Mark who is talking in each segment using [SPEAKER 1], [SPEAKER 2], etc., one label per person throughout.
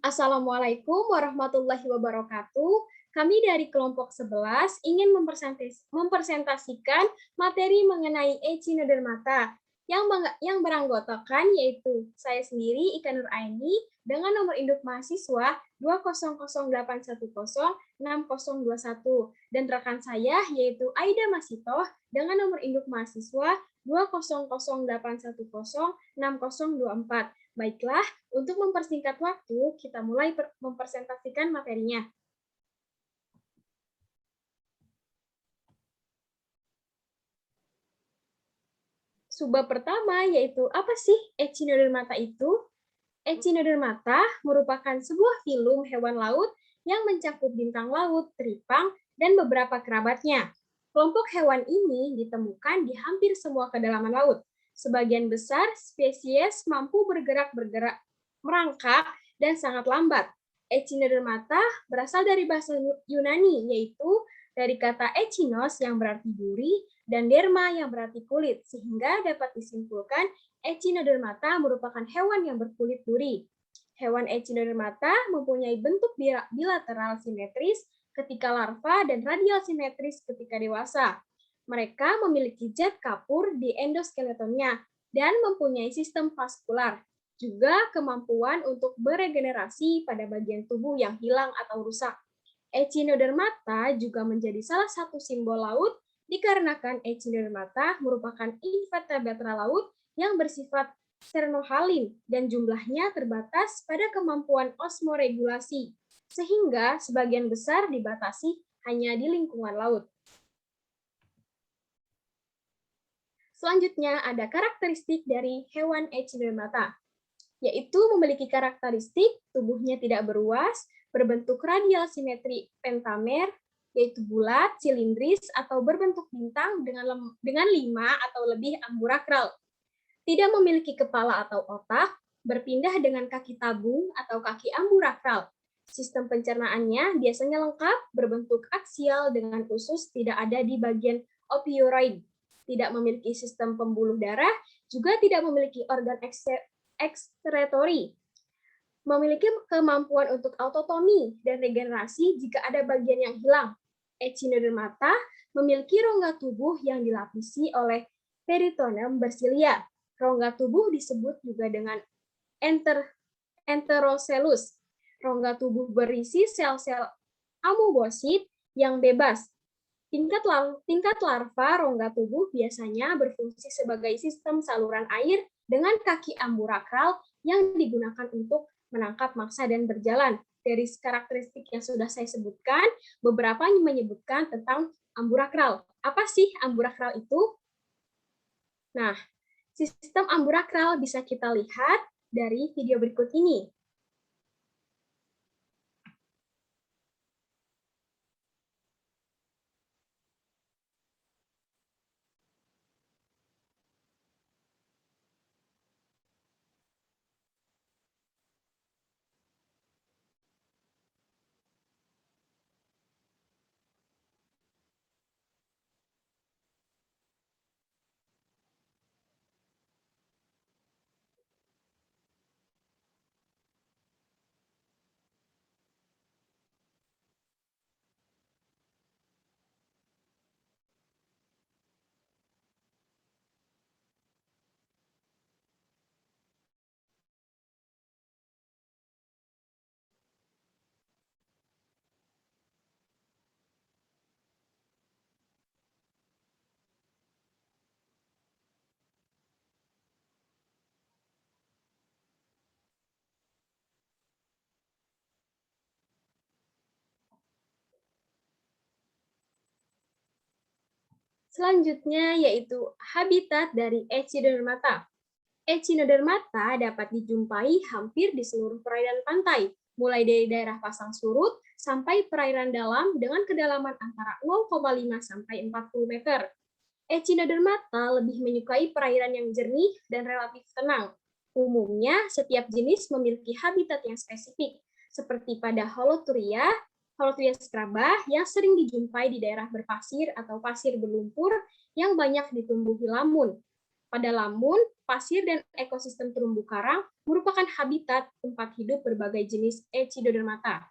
[SPEAKER 1] Assalamualaikum warahmatullahi wabarakatuh. Kami dari kelompok 11 ingin mempresentasikan materi mengenai Echinodermata yang beranggotakan yaitu saya sendiri Ika Nur Aini dengan nomor induk mahasiswa 20081060021 dan rekan saya yaitu Aida Masitoh dengan nomor induk mahasiswa 20081060024. Baiklah, untuk mempersingkat waktu, kita mulai mempresentasikan materinya. Subbab pertama yaitu apa sih Echinodermata itu? Echinodermata merupakan sebuah filum hewan laut yang mencakup bintang laut, teripang, dan beberapa kerabatnya. Kelompok hewan ini ditemukan di hampir semua kedalaman laut. Sebagian besar spesies mampu bergerak merangkak dan sangat lambat. Echinodermata berasal dari bahasa Yunani, yaitu dari kata echinos yang berarti duri dan derma yang berarti kulit, sehingga dapat disimpulkan Echinodermata merupakan hewan yang berkulit duri. Hewan Echinodermata mempunyai bentuk bilateral simetris ketika larva dan radial simetris ketika dewasa. Mereka memiliki zat kapur di endoskeletonnya dan mempunyai sistem vaskular, juga kemampuan untuk beregenerasi pada bagian tubuh yang hilang atau rusak. Echinodermata juga menjadi salah satu simbol laut dikarenakan Echinodermata merupakan invertebrata laut yang bersifat sternohalin dan jumlahnya terbatas pada kemampuan osmoregulasi, sehingga sebagian besar dibatasi hanya di lingkungan laut. Selanjutnya ada karakteristik dari hewan Echinodermata, yaitu memiliki karakteristik tubuhnya tidak beruas, berbentuk radial simetri pentamer, yaitu bulat, silindris, atau berbentuk bintang dengan 5 atau lebih amburakral. Tidak memiliki kepala atau otak, berpindah dengan kaki tabung atau kaki amburakral. Sistem pencernaannya biasanya lengkap, berbentuk aksial dengan usus tidak ada di bagian ophiuroid. Tidak memiliki sistem pembuluh darah, juga tidak memiliki organ ekskretori. Memiliki kemampuan untuk autotomi dan regenerasi jika ada bagian yang hilang. Echinodermata memiliki rongga tubuh yang dilapisi oleh peritoneum bersilia. Rongga tubuh disebut juga dengan enterocellus. Rongga tubuh berisi sel-sel amoebosit yang bebas. Tingkat larva rongga tubuh biasanya berfungsi sebagai sistem saluran air dengan kaki amburakral yang digunakan untuk menangkap mangsa dan berjalan. Dari karakteristik yang sudah saya sebutkan, beberapa menyebutkan tentang amburakral. Apa sih amburakral itu? Nah, sistem amburakral bisa kita lihat dari video berikut ini. Selanjutnya yaitu habitat dari Echinodermata. Echinodermata dapat dijumpai hampir di seluruh perairan pantai, mulai dari daerah pasang surut sampai perairan dalam dengan kedalaman antara 0,5 sampai 40 meter. Echinodermata lebih menyukai perairan yang jernih dan relatif tenang. Umumnya, setiap jenis memiliki habitat yang spesifik, seperti pada Holoturia scraba yang sering dijumpai di daerah berpasir atau pasir berlumpur yang banyak ditumbuhi lamun. Pada lamun, pasir dan ekosistem terumbu karang merupakan habitat tempat hidup berbagai jenis Echinodermata.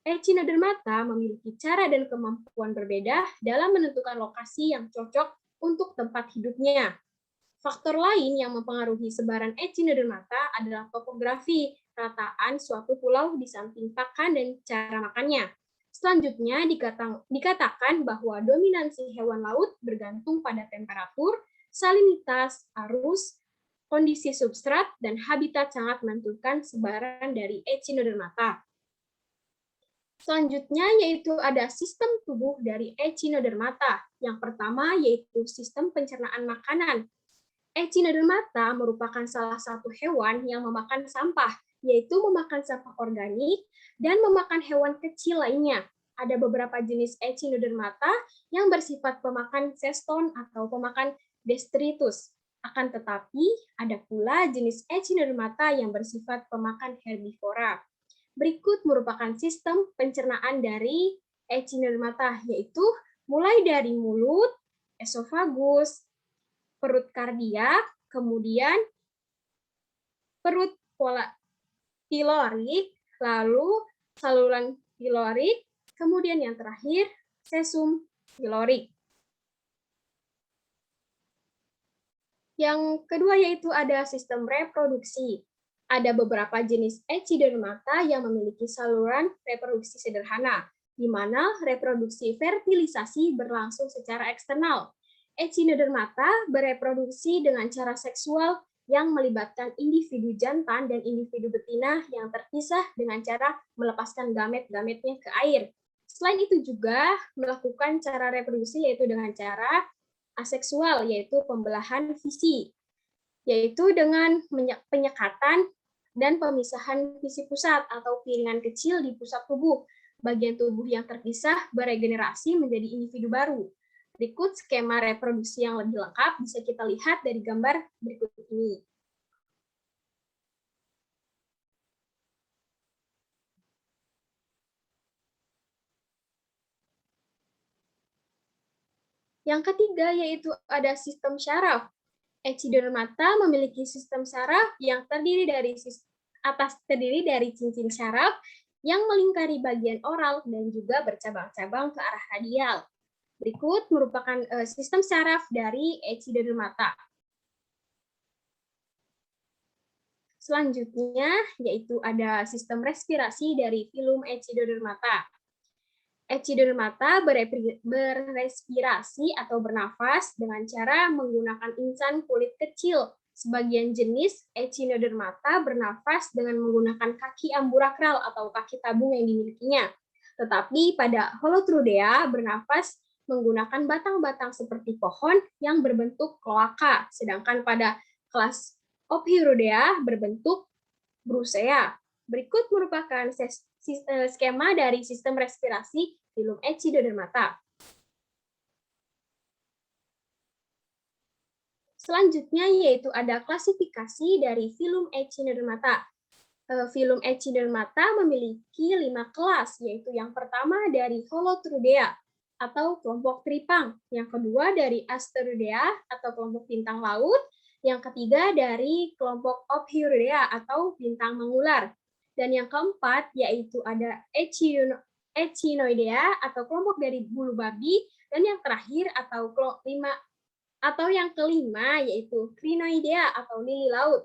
[SPEAKER 1] Echinodermata memiliki cara dan kemampuan berbeda dalam menentukan lokasi yang cocok untuk tempat hidupnya. Faktor lain yang mempengaruhi sebaran Echinodermata adalah topografi, rataan suatu pulau di samping pakan dan cara makannya. Selanjutnya dikatakan bahwa dominansi hewan laut bergantung pada temperatur, salinitas, arus, kondisi substrat, dan habitat sangat menentukan sebaran dari Echinodermata. Selanjutnya yaitu ada sistem tubuh dari Echinodermata. Yang pertama yaitu sistem pencernaan makanan. Echinodermata merupakan salah satu hewan yang memakan sampah, yaitu memakan sampah organik dan memakan hewan kecil lainnya. Ada beberapa jenis Echinodermata yang bersifat pemakan seston atau pemakan detritus. Akan tetapi, ada pula jenis Echinodermata yang bersifat pemakan herbivora. Berikut merupakan sistem pencernaan dari Echinodermata, yaitu mulai dari mulut, esofagus, perut kardiak, kemudian perut pilorik, lalu saluran pilorik, kemudian yang terakhir sesum pilorik. Yang kedua yaitu ada sistem reproduksi. Ada beberapa jenis Echinodermata yang memiliki saluran reproduksi sederhana, di mana reproduksi fertilisasi berlangsung secara eksternal. Echinodermata bereproduksi dengan cara seksual yang melibatkan individu jantan dan individu betina yang terpisah dengan cara melepaskan gamet-gametnya ke air. Selain itu juga melakukan cara reproduksi yaitu dengan cara aseksual, yaitu pembelahan visi, yaitu dengan penyekatan dan pemisahan visi pusat atau piringan kecil di pusat tubuh. Bagian tubuh yang terpisah beregenerasi menjadi individu baru. Berikut skema reproduksi yang lebih lengkap bisa kita lihat dari gambar berikut ini. Yang ketiga yaitu ada sistem syaraf. Echinodermata memiliki sistem syaraf yang terdiri dari cincin syaraf yang melingkari bagian oral dan juga bercabang-cabang ke arah radial. Berikut merupakan sistem syaraf dari Echinodermata. Selanjutnya yaitu ada sistem respirasi dari filum Echinodermata. Echinodermata berrespirasi atau bernafas dengan cara menggunakan insan kulit kecil. Sebagian jenis Echinodermata bernafas dengan menggunakan kaki amburakral atau kaki tabung yang dimilikinya. Tetapi pada Holotrudea bernafas menggunakan batang-batang seperti pohon yang berbentuk kloaka, sedangkan pada kelas Ophiurodea berbentuk brusea. Berikut merupakan skema dari sistem respirasi filum Echinodermata. Selanjutnya yaitu ada klasifikasi dari filum Echinodermata. Filum Echinodermata memiliki 5 kelas, yaitu yang pertama dari Holotrudea atau kelompok teripang, yang kedua dari Asteroidea atau kelompok bintang laut, yang ketiga dari kelompok Ophiurodea atau bintang mengular, dan yang keempat yaitu ada Echinoidea atau kelompok dari bulu babi, dan yang terakhir atau yang kelima yaitu Crinoidea atau lili laut.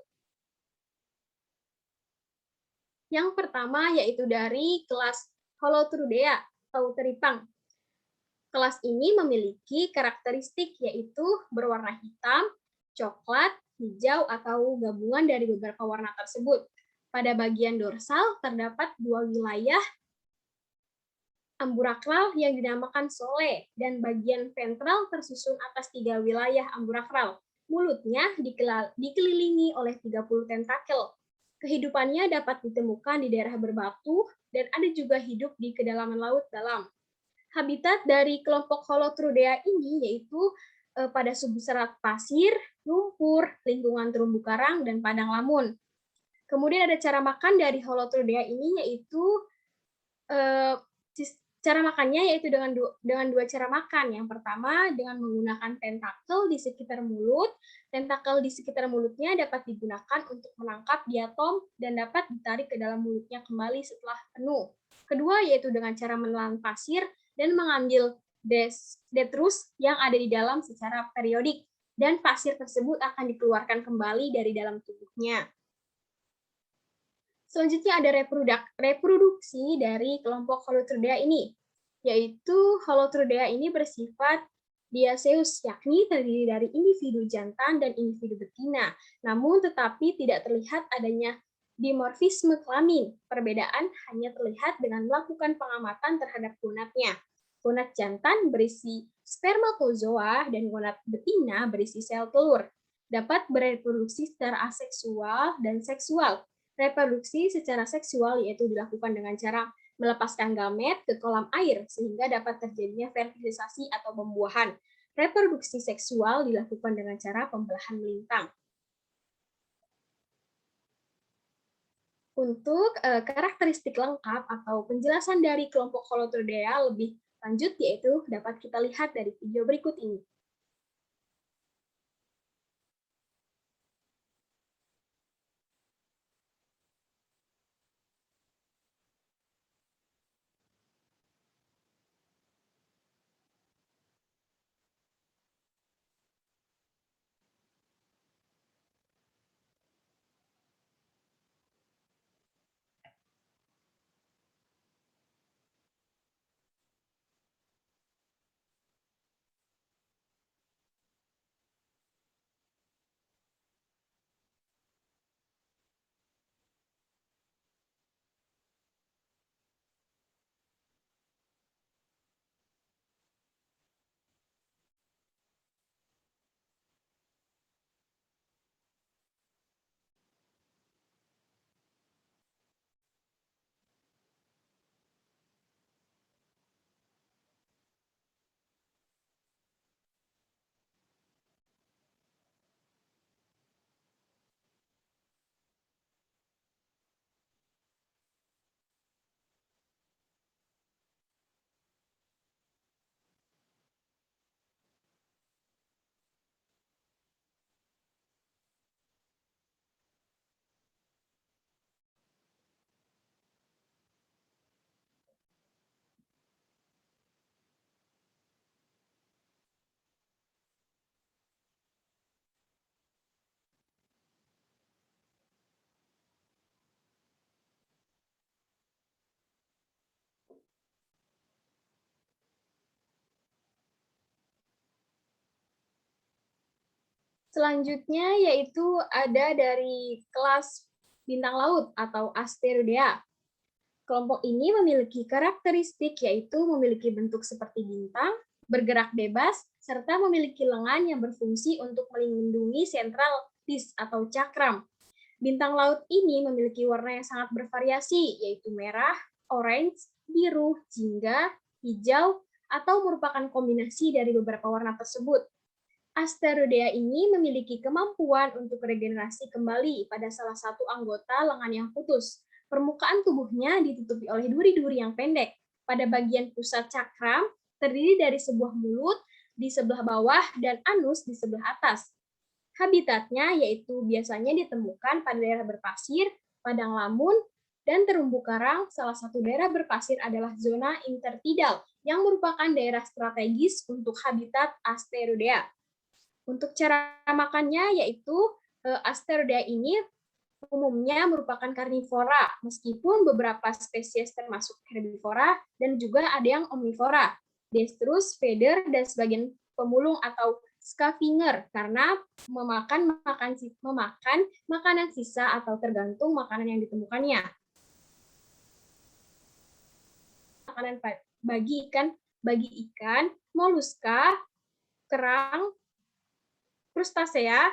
[SPEAKER 1] Yang pertama yaitu dari kelas Holotrudea atau teripang. Kelas ini memiliki karakteristik yaitu berwarna hitam, coklat, hijau, atau gabungan dari beberapa warna tersebut. Pada bagian dorsal terdapat 2 wilayah amburakral yang dinamakan sole, dan bagian ventral tersusun atas 3 wilayah amburakral. Mulutnya dikelilingi oleh 30 tentakel. Kehidupannya dapat ditemukan di daerah berbatu, dan ada juga hidup di kedalaman laut dalam. Habitat dari kelompok Holotrudea ini yaitu pada substrat pasir, lumpur, lingkungan terumbu karang, dan padang lamun. Kemudian ada cara makan dari Holotrudea ini yaitu Cara makannya yaitu dengan dua cara makan. Yang pertama dengan menggunakan tentakel di sekitar mulut. Tentakel di sekitar mulutnya dapat digunakan untuk menangkap diatom dan dapat ditarik ke dalam mulutnya kembali setelah penuh. Kedua yaitu dengan cara menelan pasir dan mengambil detrus yang ada di dalam secara periodik, dan pasir tersebut akan dikeluarkan kembali dari dalam tubuhnya. Selanjutnya ada reproduksi dari kelompok Holothuridae ini, yaitu Holothuridae ini bersifat diaseus, yakni terdiri dari individu jantan dan individu betina, namun tetapi tidak terlihat adanya dimorfisme kelamin. Perbedaan hanya terlihat dengan melakukan pengamatan terhadap gonadnya. Gonad jantan berisi spermatozoa dan gonad betina berisi sel telur. Dapat bereproduksi secara aseksual dan seksual. Reproduksi secara seksual yaitu dilakukan dengan cara melepaskan gamet ke kolam air sehingga dapat terjadinya fertilisasi atau pembuahan. Reproduksi seksual dilakukan dengan cara pembelahan melintang. Untuk karakteristik lengkap atau penjelasan dari kelompok Holothuridae lebih lanjut yaitu dapat kita lihat dari video berikut ini. Selanjutnya yaitu ada dari kelas bintang laut atau asteroidea. Kelompok ini memiliki karakteristik yaitu memiliki bentuk seperti bintang, bergerak bebas, serta memiliki lengan yang berfungsi untuk melindungi sentral disk atau cakram. Bintang laut ini memiliki warna yang sangat bervariasi, yaitu merah, orange, biru, jingga, hijau, atau merupakan kombinasi dari beberapa warna tersebut. Asteroidea ini memiliki kemampuan untuk regenerasi kembali pada salah satu anggota lengan yang putus. Permukaan tubuhnya ditutupi oleh duri-duri yang pendek. Pada bagian pusat cakram terdiri dari sebuah mulut di sebelah bawah dan anus di sebelah atas. Habitatnya yaitu biasanya ditemukan pada daerah berpasir, padang lamun, dan terumbu karang. Salah satu daerah berpasir adalah zona intertidal yang merupakan daerah strategis untuk habitat Asteroidea. Untuk cara makannya yaitu Asteroidea ini umumnya merupakan karnivora, meskipun beberapa spesies termasuk herbivora dan juga ada yang omnivora, destrus, feeder, dan sebagian pemulung atau scavenger karena memakan makanan sisa atau tergantung makanan yang ditemukannya. Makanan bagi ikan, moluska, kerang, krustasea,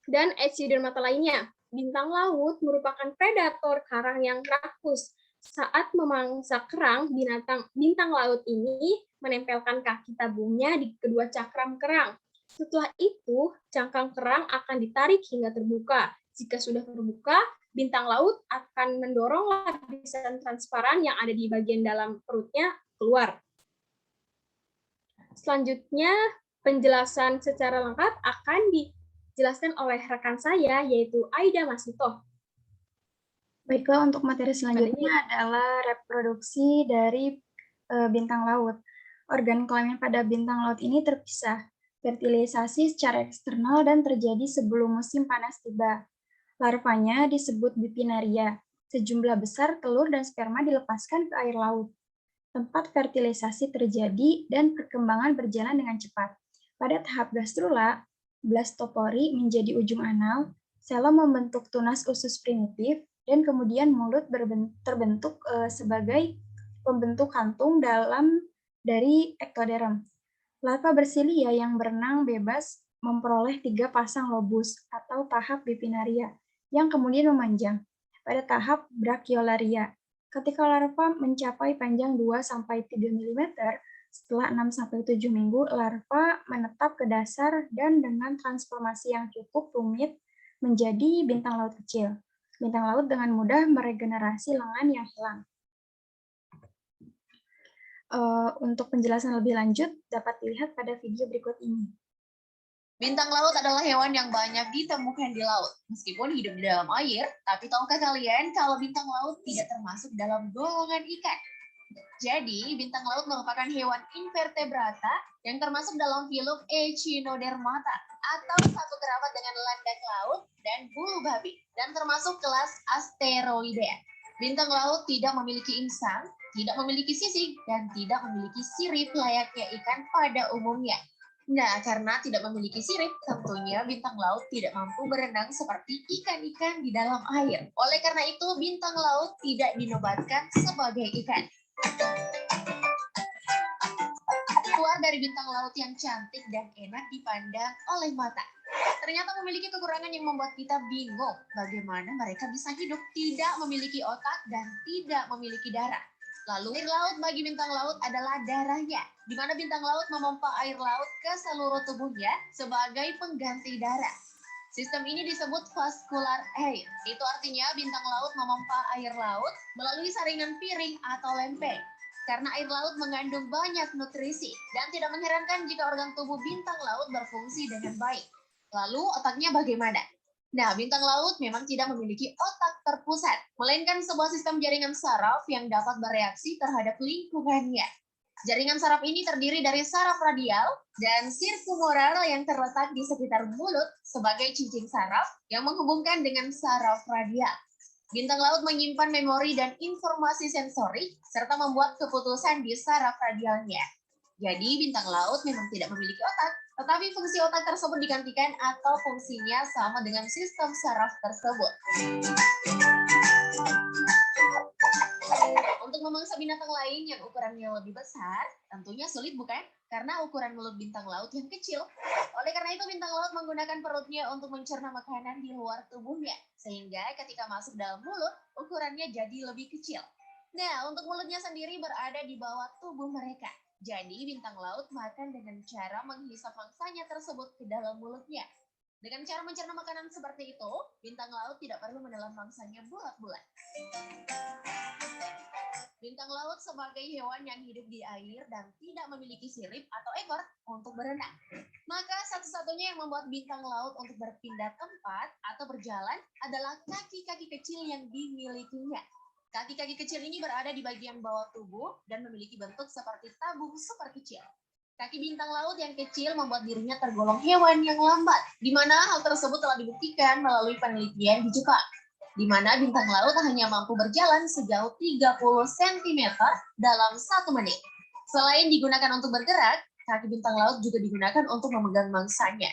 [SPEAKER 1] dan echinodermata lainnya. Bintang laut merupakan predator karang yang rakus. Saat memangsa kerang, bintang laut ini menempelkan kaki tabungnya di kedua cakram kerang. Setelah itu, cangkang kerang akan ditarik hingga terbuka. Jika sudah terbuka, bintang laut akan mendorong lapisan transparan yang ada di bagian dalam perutnya keluar. Selanjutnya, penjelasan secara lengkap akan dijelaskan oleh rekan saya, yaitu Aida Masito.
[SPEAKER 2] Baiklah, untuk materi selanjutnya adalah reproduksi dari bintang laut. Organ kelamin pada bintang laut ini terpisah. Fertilisasi secara eksternal dan terjadi sebelum musim panas tiba. Larvanya disebut bipinaria. Sejumlah besar telur dan sperma dilepaskan ke air laut. Tempat fertilisasi terjadi dan perkembangan berjalan dengan cepat. Pada tahap gastrula, blastopori menjadi ujung anal, sela membentuk tunas usus primitif, dan kemudian mulut terbentuk sebagai pembentuk kantung dari ektoderm. Larva bersilia yang berenang bebas memperoleh 3 pasang lobus atau tahap bipinaria yang kemudian memanjang pada tahap brachiolaria. Ketika larva mencapai panjang 2-3 mm, setelah 6-7 minggu, larva menetap ke dasar dan dengan transformasi yang cukup rumit menjadi bintang laut kecil. Bintang laut dengan mudah meregenerasi lengan yang hilang. Untuk penjelasan lebih lanjut, dapat dilihat pada video berikut ini.
[SPEAKER 3] Bintang laut adalah hewan yang banyak ditemukan di laut. Meskipun hidup di dalam air, tapi tahukah kalian kalau bintang laut tidak termasuk dalam golongan ikan? Jadi, bintang laut merupakan hewan invertebrata yang termasuk dalam filum Echinodermata atau satu kerabat dengan landak laut dan bulu babi, dan termasuk kelas Asteroidea. Bintang laut tidak memiliki insang, tidak memiliki sisik, dan tidak memiliki sirip layaknya ikan pada umumnya. Nah, karena tidak memiliki sirip, tentunya bintang laut tidak mampu berenang seperti ikan-ikan di dalam air. Oleh karena itu, bintang laut tidak dinobatkan sebagai ikan. Keluar dari bintang laut yang cantik dan enak dipandang oleh mata. Ternyata memiliki kekurangan yang membuat kita bingung bagaimana mereka bisa hidup tidak memiliki otak dan tidak memiliki darah. Lalu air laut bagi bintang laut adalah darahnya, di mana bintang laut memompa air laut ke seluruh tubuhnya sebagai pengganti darah. Sistem ini disebut vascular air. Itu artinya bintang laut memompa air laut melalui saringan piring atau lempeng. Karena air laut mengandung banyak nutrisi dan tidak mengherankan jika organ tubuh bintang laut berfungsi dengan baik. Lalu otaknya bagaimana? Nah, bintang laut memang tidak memiliki otak terpusat, melainkan sebuah sistem jaringan saraf yang dapat bereaksi terhadap lingkungannya. Jaringan saraf ini terdiri dari saraf radial dan sirkumoral yang terletak di sekitar mulut sebagai cincin saraf yang menghubungkan dengan saraf radial. Bintang laut menyimpan memori dan informasi sensorik serta membuat keputusan di saraf radialnya. Jadi bintang laut memang tidak memiliki otak, tetapi fungsi otak tersebut digantikan atau fungsinya sama dengan sistem saraf tersebut. Untuk memangsa binatang lain yang ukurannya lebih besar, tentunya sulit bukan? Karena ukuran mulut bintang laut yang kecil. Oleh karena itu bintang laut menggunakan perutnya untuk mencerna makanan di luar tubuhnya. Sehingga ketika masuk dalam mulut, ukurannya jadi lebih kecil. Nah, untuk mulutnya sendiri berada di bawah tubuh mereka. Jadi bintang laut makan dengan cara menghisap mangsanya tersebut ke dalam mulutnya. Dengan cara mencerna makanan seperti itu, bintang laut tidak perlu menelan mangsanya bulat-bulat. Bintang laut sebagai hewan yang hidup di air dan tidak memiliki sirip atau ekor untuk berenang. Maka satu-satunya yang membuat bintang laut untuk berpindah tempat atau berjalan adalah kaki-kaki kecil yang dimilikinya. Kaki-kaki kecil ini berada di bagian bawah tubuh dan memiliki bentuk seperti tabung super kecil. Kaki bintang laut yang kecil membuat dirinya tergolong hewan yang lambat, di mana hal tersebut telah dibuktikan melalui penelitian di Jepang, di mana bintang laut hanya mampu berjalan sejauh 30 cm dalam 1 menit. Selain digunakan untuk bergerak, kaki bintang laut juga digunakan untuk memegang mangsanya.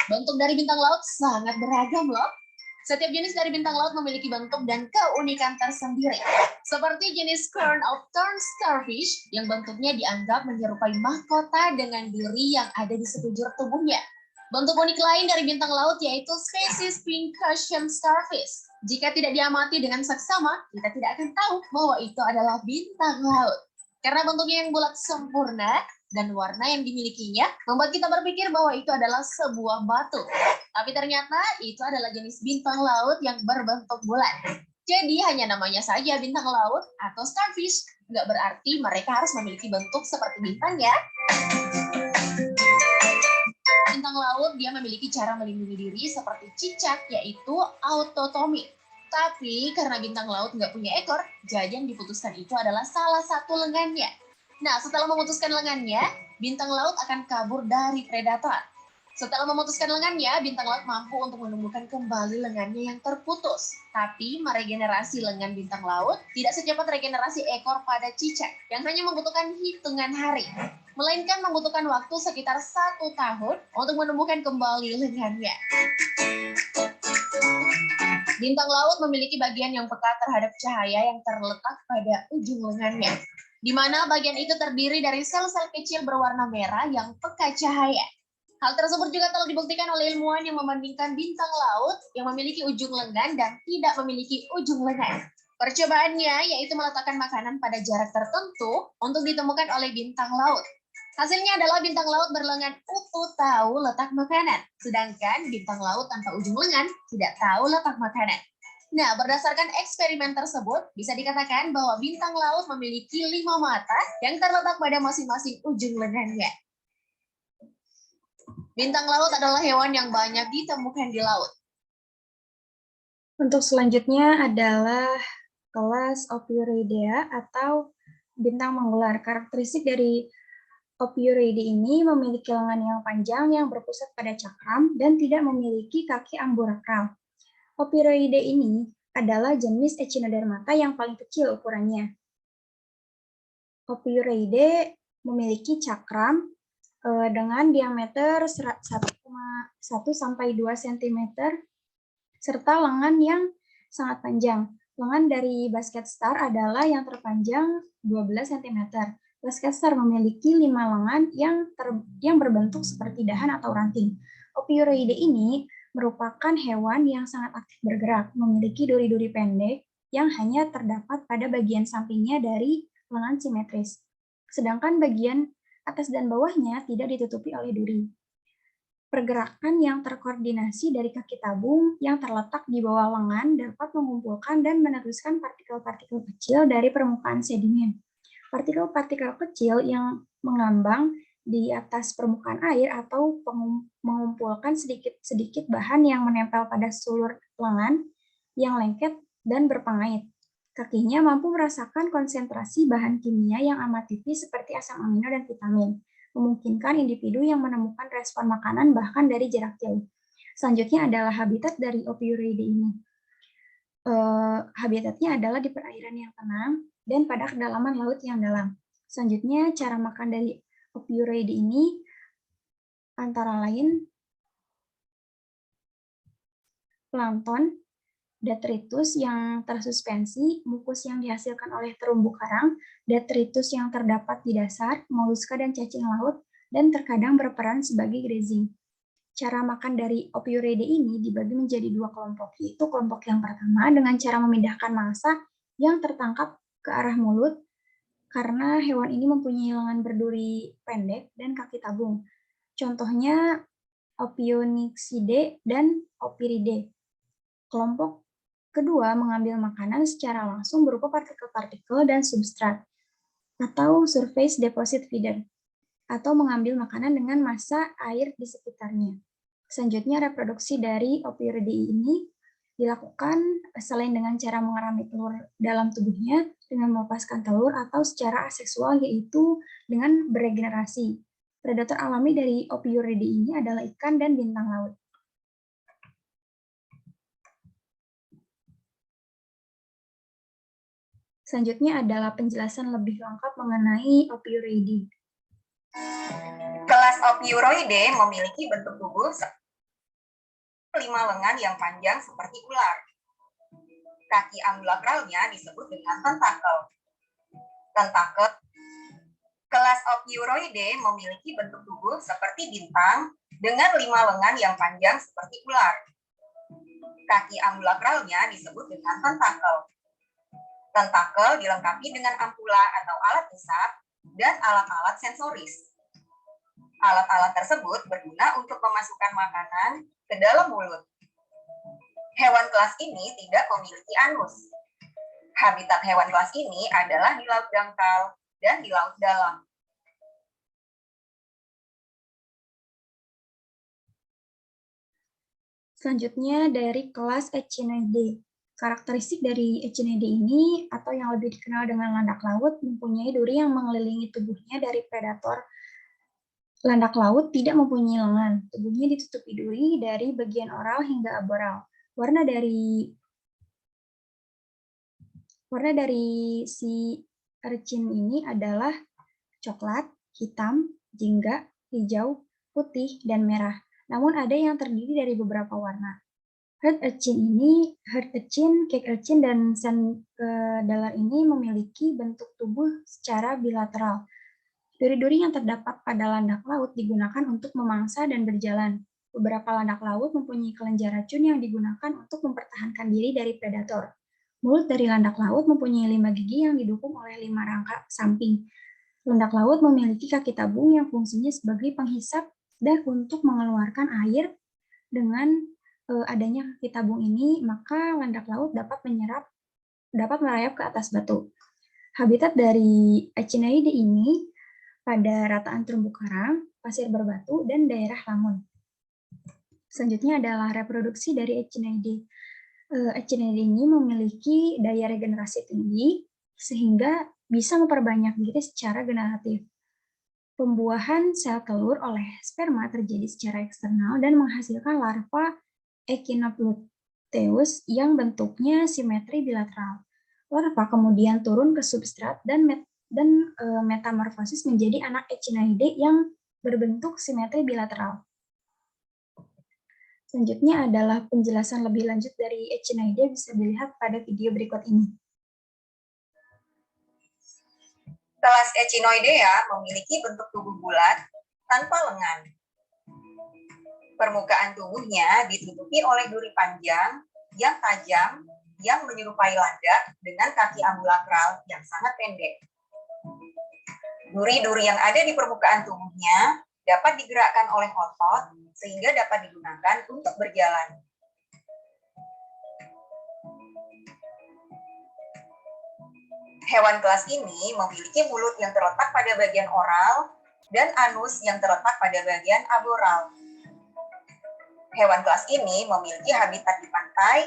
[SPEAKER 3] Bentuk dari bintang laut sangat beragam loh. Setiap jenis dari bintang laut memiliki bentuk dan keunikan tersendiri. Seperti jenis crown of thorns starfish yang bentuknya dianggap menyerupai mahkota dengan duri yang ada di sekujur tubuhnya. Bentuk unik lain dari bintang laut yaitu spesies pincushion starfish. Jika tidak diamati dengan seksama, kita tidak akan tahu bahwa itu adalah bintang laut. Karena bentuknya yang bulat sempurna dan warna yang dimilikinya membuat kita berpikir bahwa itu adalah sebuah batu. Tapi ternyata itu adalah jenis bintang laut yang berbentuk bulat. Jadi hanya namanya saja bintang laut atau starfish. Nggak berarti mereka harus memiliki bentuk seperti bintang ya. Bintang laut dia memiliki cara melindungi diri seperti cicak, yaitu autotomi. Tapi karena bintang laut nggak punya ekor, jadi yang diputuskan itu adalah salah satu lengannya. Nah, setelah memutuskan lengannya, bintang laut akan kabur dari predator. Setelah memutuskan lengannya, bintang laut mampu untuk menumbuhkan kembali lengannya yang terputus. Tapi meregenerasi lengan bintang laut tidak secepat regenerasi ekor pada cicak yang hanya membutuhkan hitungan hari, melainkan membutuhkan waktu sekitar 1 tahun untuk menumbuhkan kembali lengannya. Bintang laut memiliki bagian yang peka terhadap cahaya yang terletak pada ujung lengannya, di mana bagian itu terdiri dari sel-sel kecil berwarna merah yang peka cahaya. Hal tersebut juga telah dibuktikan oleh ilmuwan yang membandingkan bintang laut yang memiliki ujung lengan dan tidak memiliki ujung lengan. Percobaannya yaitu meletakkan makanan pada jarak tertentu untuk ditemukan oleh bintang laut. Hasilnya adalah bintang laut berlengan utuh tahu letak makanan, sedangkan bintang laut tanpa ujung lengan tidak tahu letak makanan. Nah, berdasarkan eksperimen tersebut, bisa dikatakan bahwa bintang laut memiliki 5 mata yang terletak pada masing-masing ujung lengannya. Bintang laut adalah hewan yang banyak ditemukan di laut.
[SPEAKER 2] Untuk selanjutnya adalah kelas Ophiuroidea atau bintang mengular. Karakteristik dari Ophiuroidea ini memiliki lengan yang panjang yang berpusat pada cakram dan tidak memiliki kaki amburakral. Ophiuroidea ini adalah jenis Echinodermata yang paling kecil ukurannya. Ophiuroidea memiliki cakram dengan diameter 1,1 sampai 2 cm serta lengan yang sangat panjang. Lengan dari basket star adalah yang terpanjang 12 cm. Basket star memiliki 5 lengan yang berbentuk seperti dahan atau ranting. Ophiuroidea ini merupakan hewan yang sangat aktif bergerak, memiliki duri-duri pendek yang hanya terdapat pada bagian sampingnya dari lengan simetris. Sedangkan bagian atas dan bawahnya tidak ditutupi oleh duri. Pergerakan yang terkoordinasi dari kaki tabung yang terletak di bawah lengan dapat mengumpulkan dan meneruskan partikel-partikel kecil dari permukaan sedimen. Partikel-partikel kecil yang mengambang di atas permukaan air atau mengumpulkan sedikit-sedikit bahan yang menempel pada sulur lengan yang lengket dan berpengait. Kakinya mampu merasakan konsentrasi bahan kimia yang amat tipis seperti asam amino dan vitamin, memungkinkan individu yang menemukan respon makanan bahkan dari jarak jauh. Selanjutnya adalah habitat dari Ophiuroidea ini. Habitatnya adalah di perairan yang tenang dan pada kedalaman laut yang dalam. Selanjutnya, cara makan dari Ophiuroidea ini antara lain plankton, detritus yang tersuspensi, mukus yang dihasilkan oleh terumbu karang, detritus yang terdapat di dasar, moluska dan cacing laut, dan terkadang berperan sebagai grazing. Cara makan dari Ophiuroidea ini dibagi menjadi 2 kelompok, yaitu kelompok yang pertama dengan cara memindahkan mangsa yang tertangkap ke arah mulut, karena hewan ini mempunyai lengan berduri pendek dan kaki tabung. Contohnya Ophionyxidae dan Ophiuridae. Kelompok kedua mengambil makanan secara langsung berupa partikel-partikel dan substrat, atau surface deposit feeder, atau mengambil makanan dengan massa air di sekitarnya. Selanjutnya, reproduksi dari Ophiuroidea ini dilakukan selain dengan cara mengerami telur dalam tubuhnya dengan melepaskan telur atau secara aseksual, yaitu dengan beregenerasi. Predator alami dari Ophiuroidea ini adalah ikan dan bintang laut. Selanjutnya adalah penjelasan lebih lengkap mengenai Ophiuroidea.
[SPEAKER 4] Kelas Ophiuroidea memiliki bentuk tubuh 5 lengan yang panjang seperti ular. Kaki ambulakralnya disebut dengan tentakel. Kelas Ophiuroidea memiliki bentuk tubuh seperti bintang dengan 5 lengan yang panjang seperti ular. Kaki ambulakralnya disebut dengan tentakel. Tentakel dilengkapi dengan ampula atau alat hisap dan alat-alat sensoris. Alat-alat tersebut berguna untuk memasukkan makanan ke dalam mulut. Hewan kelas ini tidak memiliki anus. Habitat hewan kelas ini adalah di laut dangkal dan di laut dalam.
[SPEAKER 2] Selanjutnya dari kelas Echinidae. Karakteristik dari Echinidae ini, atau yang lebih dikenal dengan landak laut, mempunyai duri yang mengelilingi tubuhnya dari predator. Landak laut tidak mempunyai lengan. Tubuhnya ditutupi duri dari bagian oral hingga aboral. Warna dari si urchin ini adalah coklat, hitam, jingga, hijau, putih, dan merah. Namun ada yang terdiri dari beberapa warna. Herd urchin, cake urchin, dan sand dollar ini memiliki bentuk tubuh secara bilateral. Duri-duri yang terdapat pada landak laut digunakan untuk memangsa dan berjalan. Beberapa landak laut mempunyai kelenjar racun yang digunakan untuk mempertahankan diri dari predator. Mulut dari landak laut mempunyai 5 gigi yang didukung oleh 5 rangka samping. Landak laut memiliki kaki tabung yang fungsinya sebagai penghisap dan untuk mengeluarkan air. Dengan adanya kaki tabung ini, maka landak laut dapat merayap ke atas batu. Habitat dari Echinidae ini pada rataan terumbu karang, pasir berbatu, dan daerah lamun. Selanjutnya adalah reproduksi dari Echinidae. Echinidae ini memiliki daya regenerasi tinggi, sehingga bisa memperbanyak diri secara generatif. Pembuahan sel telur oleh sperma terjadi secara eksternal dan menghasilkan larva Echinopluteus yang bentuknya simetri bilateral. Larva kemudian turun ke substrat dan metamorfosis menjadi anak Echinidae yang berbentuk simetri bilateral. Selanjutnya adalah penjelasan lebih lanjut dari Echinidae, bisa dilihat pada video berikut ini.
[SPEAKER 4] Kelas Echinoidea memiliki bentuk tubuh bulat tanpa lengan. Permukaan tubuhnya ditutupi oleh duri panjang yang tajam yang menyerupai landak dengan kaki ambulakral yang sangat pendek. Duri-duri yang ada di permukaan tubuhnya dapat digerakkan oleh otot sehingga dapat digunakan untuk berjalan. Hewan kelas ini memiliki mulut yang terletak pada bagian oral dan anus yang terletak pada bagian aboral. Hewan kelas ini memiliki habitat di pantai,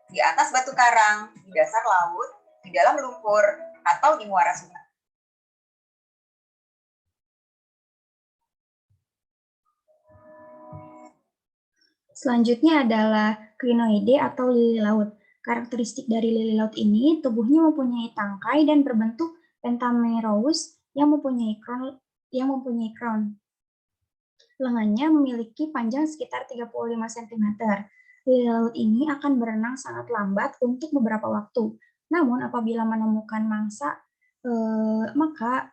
[SPEAKER 4] di atas batu karang, di dasar laut, di dalam lumpur, atau di muara sungai.
[SPEAKER 2] Selanjutnya adalah Crinoidae atau lili laut. Karakteristik dari lili laut ini, tubuhnya mempunyai tangkai dan berbentuk pentamerous yang mempunyai crown. Lengannya memiliki panjang sekitar 35 cm. Lili laut ini akan berenang sangat lambat untuk beberapa waktu. Namun apabila menemukan mangsa, maka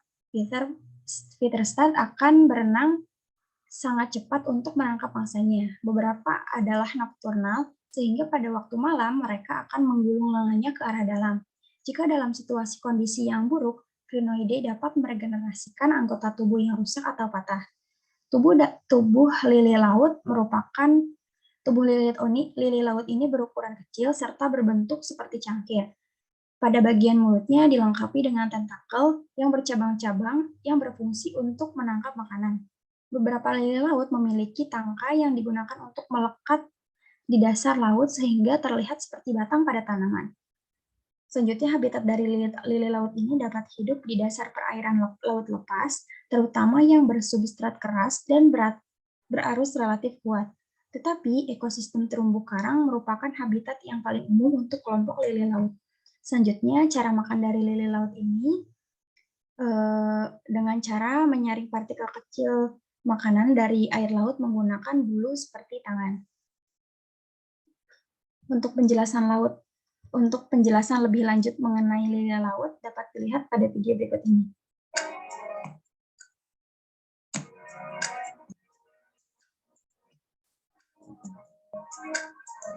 [SPEAKER 2] Witherstat akan berenang sangat cepat untuk menangkap mangsanya. Beberapa adalah nokturnal, sehingga pada waktu malam mereka akan menggulung lengannya ke arah dalam. Jika dalam situasi kondisi yang buruk, Crinoidae dapat meregenerasikan anggota tubuh yang rusak atau patah. Tubuh lili laut lili laut ini berukuran kecil serta berbentuk seperti cangkir. Pada bagian mulutnya dilengkapi dengan tentakel yang bercabang-cabang yang berfungsi untuk menangkap makanan. Beberapa lili laut memiliki tangkai yang digunakan untuk melekat di dasar laut sehingga terlihat seperti batang pada tanaman. Selanjutnya, habitat dari lili laut ini dapat hidup di dasar perairan laut lepas, terutama yang bersubstrat keras dan berarus relatif kuat. Tetapi ekosistem terumbu karang merupakan habitat yang paling umum untuk kelompok lili laut. Selanjutnya, cara makan dari lili laut ini dengan cara menyaring partikel kecil makanan dari air laut menggunakan bulu seperti tangan. Untuk penjelasan lebih lanjut mengenai lili laut dapat dilihat pada video berikut ini.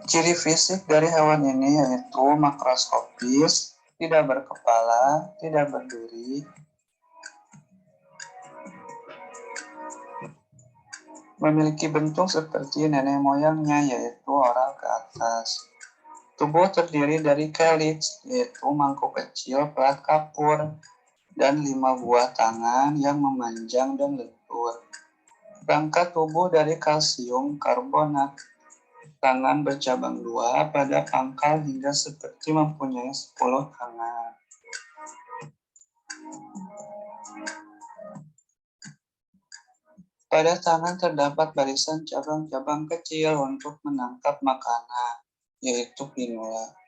[SPEAKER 5] Ciri fisik dari hewan ini yaitu makroskopis, tidak berkepala, tidak berduri, memiliki bentuk seperti nenek moyangnya, yaitu oral ke atas. Tubuh terdiri dari calyx, yaitu mangkuk kecil pelat kapur, dan 5 buah tangan yang memanjang dan lentur. Rangka tubuh dari kalsium karbonat. Tangan bercabang 2 pada pangkal hingga seperti mempunyai 10 tangan. Pada tangan terdapat barisan cabang-cabang kecil untuk menangkap makanan, yaitu pinula.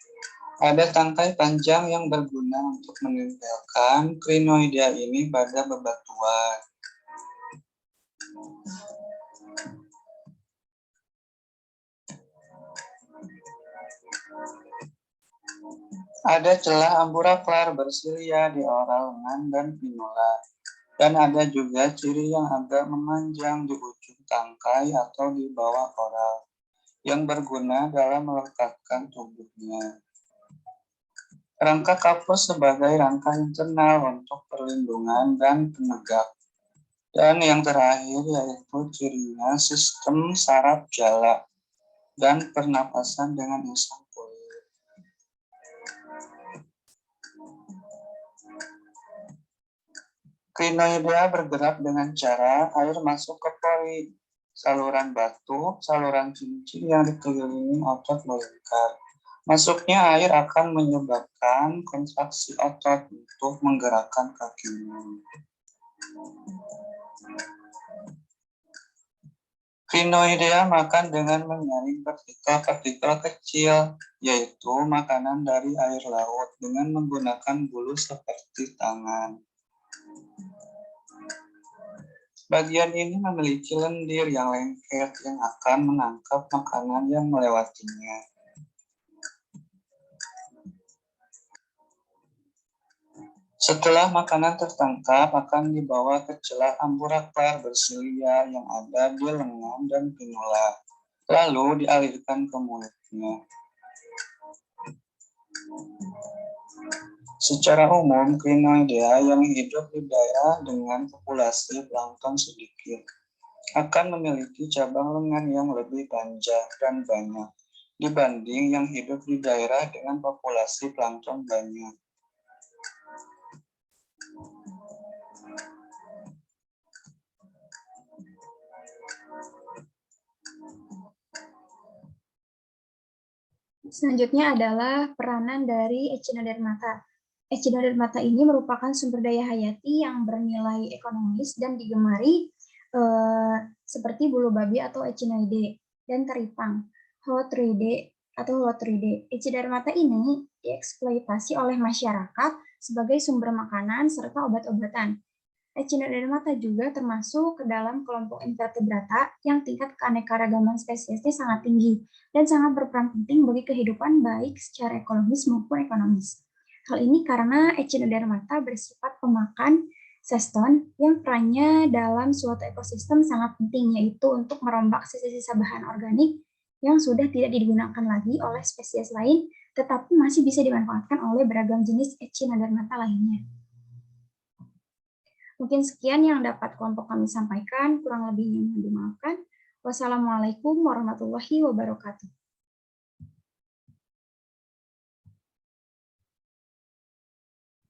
[SPEAKER 5] Ada tangkai panjang yang berguna untuk menempelkan crinoidea ini pada bebatuan. Ada celah amburaklar bersilia di oral lengan dan pinula. Dan ada juga ciri yang agak memanjang di ujung tangkai atau di bawah oral, yang berguna dalam melekatkan tubuhnya. Rangka kapur sebagai rangka internal untuk perlindungan dan penegak. Dan yang terakhir yaitu cirinya sistem saraf jala dan pernapasan dengan insang kulit. Crinoidea bergerak dengan cara air masuk ke pori, saluran batu, saluran cincin yang dikelilingi otot melingkar. Masuknya air akan menyebabkan kontraksi otot untuk menggerakkan kakinya. Crinoidea makan dengan menyaring partikel-partikel kecil, yaitu makanan dari air laut dengan menggunakan bulu seperti tangan. Bagian ini memiliki lendir yang lengket yang akan menangkap makanan yang melewatinya. Setelah makanan tertangkap, akan dibawa ke celah amburaklar bersilia yang ada di lengan dan pinula, lalu dialirkan ke mulutnya. Secara umum, crinoidea yang hidup di daerah dengan populasi plankton sedikit akan memiliki cabang lengan yang lebih panjang dan banyak dibanding yang hidup di daerah dengan populasi plankton banyak.
[SPEAKER 2] Selanjutnya adalah peranan dari Echinodermata. Echinodermata ini merupakan sumber daya hayati yang bernilai ekonomis dan digemari seperti bulu babi atau Echinoidae dan teripang, Holothuriidae atau Holothuriidae. Echinodermata ini dieksploitasi oleh masyarakat sebagai sumber makanan serta obat-obatan. Echinodermata juga termasuk ke dalam kelompok invertebrata yang tingkat keanekaragaman spesiesnya sangat tinggi dan sangat berperan penting bagi kehidupan baik secara ekologis maupun ekonomis. Hal ini karena Echinodermata bersifat pemakan zeston yang perannya dalam suatu ekosistem sangat penting, yaitu untuk merombak sisa-sisa bahan organik yang sudah tidak digunakan lagi oleh spesies lain, tetapi masih bisa dimanfaatkan oleh beragam jenis Echinodermata lainnya. Mungkin sekian yang dapat kelompok kami sampaikan, kurang lebihnya mohon dimaafkan. Wassalamualaikum warahmatullahi wabarakatuh.